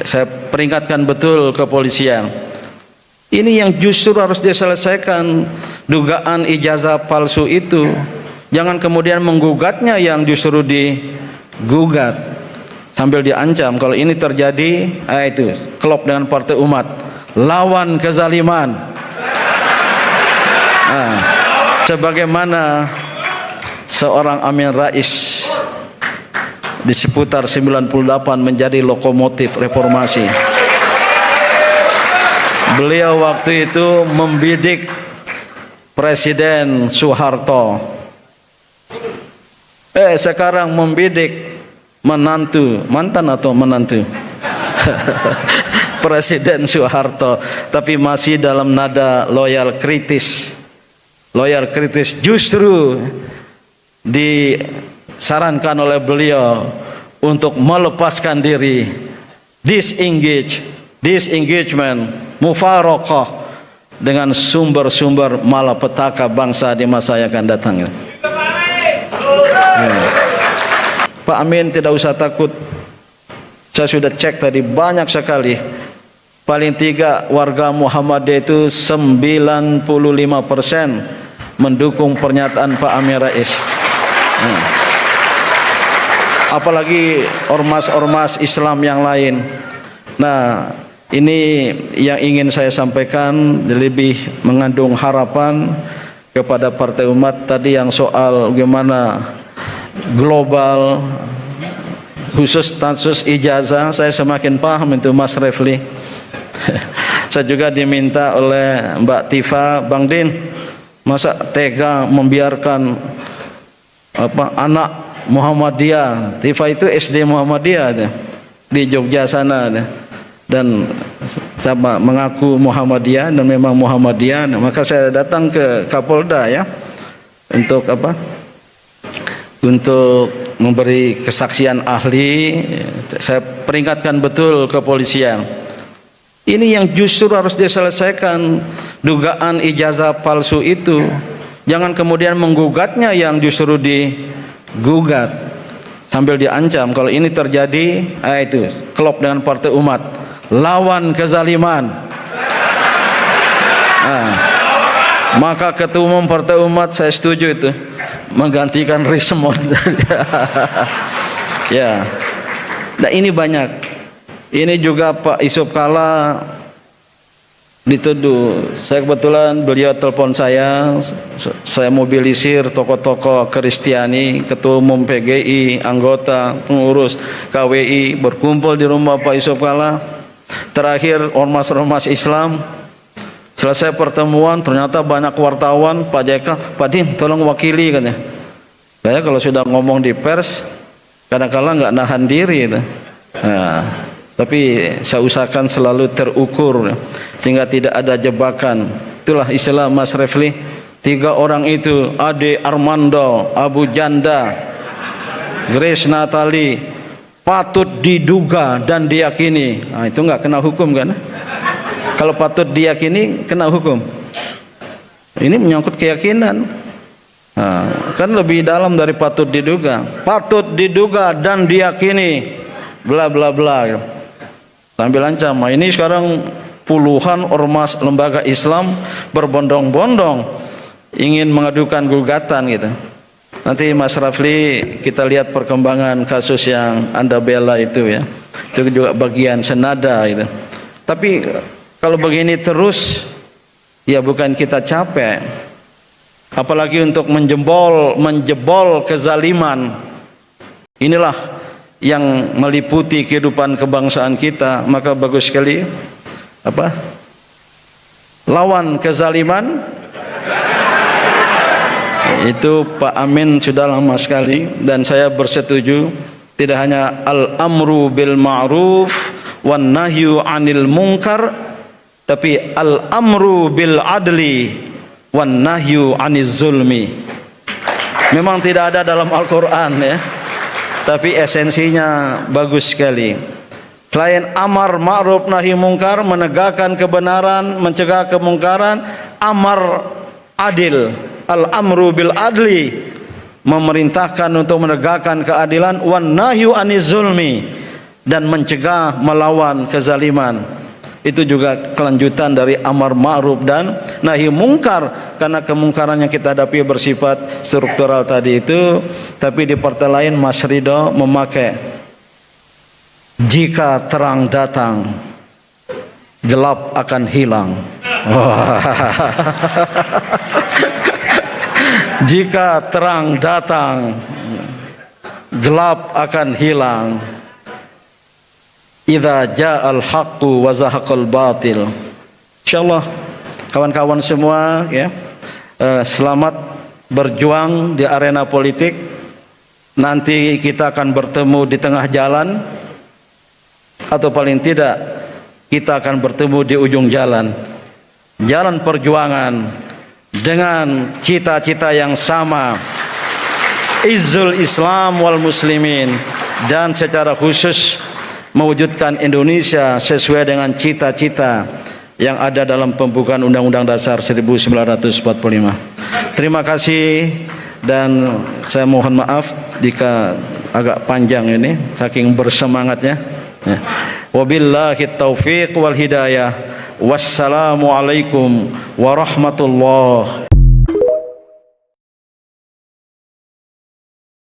Saya peringatkan betul kepolisian. Ini yang justru harus diselesaikan, dugaan ijazah palsu itu. Jangan kemudian menggugatnya yang justru digugat sambil diancam. Kalau ini terjadi, itu klop dengan Partai Umat, lawan kezaliman. Sebagaimana seorang Amin Rais di seputar 98 menjadi lokomotif reformasi. Beliau waktu itu membidik Presiden Soeharto. Sekarang membidik mantan atau menantu Presiden Soeharto, tapi masih dalam nada loyal kritis. Loyal kritis justru disarankan oleh beliau untuk melepaskan diri, disengagement, mufaroqah dengan sumber-sumber malapetaka bangsa di masa yang akan datang. Pak Amin tidak usah takut. Saya sudah cek tadi, banyak sekali. Paling tiga warga Muhammadiyah itu 95% mendukung pernyataan Pak Amin Rais. Apalagi ormas-ormas Islam yang lain. Nah, ini yang ingin saya sampaikan, lebih mengandung harapan kepada Partai Umat. Tadi yang soal bagaimana global, khusus status ijazah, saya semakin paham itu Mas Refli. Saya juga diminta oleh Mbak Tifa, Bang Din, masa tega membiarkan anak Muhammadiyah, Tifa itu SD Muhammadiyah di Jogja sana, dan saya mengaku Muhammadiyah dan memang Muhammadiyah. Maka saya datang ke Kapolda ya untuk untuk memberi kesaksian ahli. Saya peringatkan betul kepolisian. Ini yang justru harus diselesaikan, dugaan ijazah palsu itu. Jangan kemudian menggugatnya yang justru digugat sambil diancam. Kalau ini terjadi, itu klop dengan Partai Umat, lawan kezaliman. Maka Ketua Umum Partai Umat, saya setuju itu, menggantikan Rismond. Ya. Nah, ini banyak. Ini juga Pak Yusuf Kalla dituduh. Saya kebetulan beliau telepon saya mobilisir tokoh-tokoh Kristiani, Ketua Umum PGI, anggota, pengurus KWI berkumpul di rumah Pak Yusuf Kalla. Terakhir ormas-ormas Islam. Selesai pertemuan, ternyata banyak wartawan. Pak JK, Pak Din, tolong wakili katanya. Saya kalau sudah ngomong di pers, kadang-kadang nggak nahan diri. Tapi saya usahakan selalu terukur sehingga tidak ada jebakan. Itulah istilah Mas Refli. 3 orang itu, Ade Armando, Abu Janda, Grace Natali, patut diduga dan diyakini. Itu nggak kena hukum kan? Kalau patut diyakini kena hukum. Ini menyangkut keyakinan. Kan lebih dalam dari patut diduga. Patut diduga dan diyakini, bla bla bla. Sambil ancam. Ini sekarang puluhan ormas lembaga Islam berbondong-bondong ingin mengadukan gugatan gitu. Nanti Mas Rafli kita lihat perkembangan kasus yang Anda bela itu ya. Itu juga bagian senada itu. Tapi kalau begini terus, ya bukan kita capek. Apalagi untuk menjebol kezaliman. Inilah yang meliputi kehidupan kebangsaan kita. Maka bagus sekali lawan kezaliman. Itu Pak Amin sudah lama sekali, dan saya bersetuju. Tidak hanya al-amru bil ma'ruf wan nahyu 'anil munkar, tapi al-amru bil adli wan nahyu 'aniz zulmi. Memang tidak ada dalam Al-Qur'an ya, tapi esensinya bagus sekali. Selain amar ma'ruf nahi mungkar, menegakkan kebenaran, mencegah kemungkaran, amar adil, al-amru bil adli, memerintahkan untuk menegakkan keadilan, wan nahyu aniz zulmi, dan mencegah melawan kezaliman. Itu juga kelanjutan dari amar ma'ruf dan nahi mungkar, karena kemungkaran yang kita hadapi bersifat struktural tadi itu. Tapi di partai lain Mas Ridho memakai jika terang datang gelap akan hilang. Jika terang datang gelap akan hilang. Idza ja'al haqqu wa zahaqal batil. Insyaallah kawan-kawan semua ya, selamat berjuang di arena politik. Nanti kita akan bertemu di tengah jalan, atau paling tidak kita akan bertemu di ujung jalan. Jalan perjuangan dengan cita-cita yang sama, izzul Islam wal muslimin, dan secara khusus mewujudkan Indonesia sesuai dengan cita-cita yang ada dalam pembukaan Undang-Undang Dasar 1945. Terima kasih, dan saya mohon maaf jika agak panjang ini saking bersemangatnya. Wabillahi taufiq wal hidayah. Wassalamualaikum warahmatullahi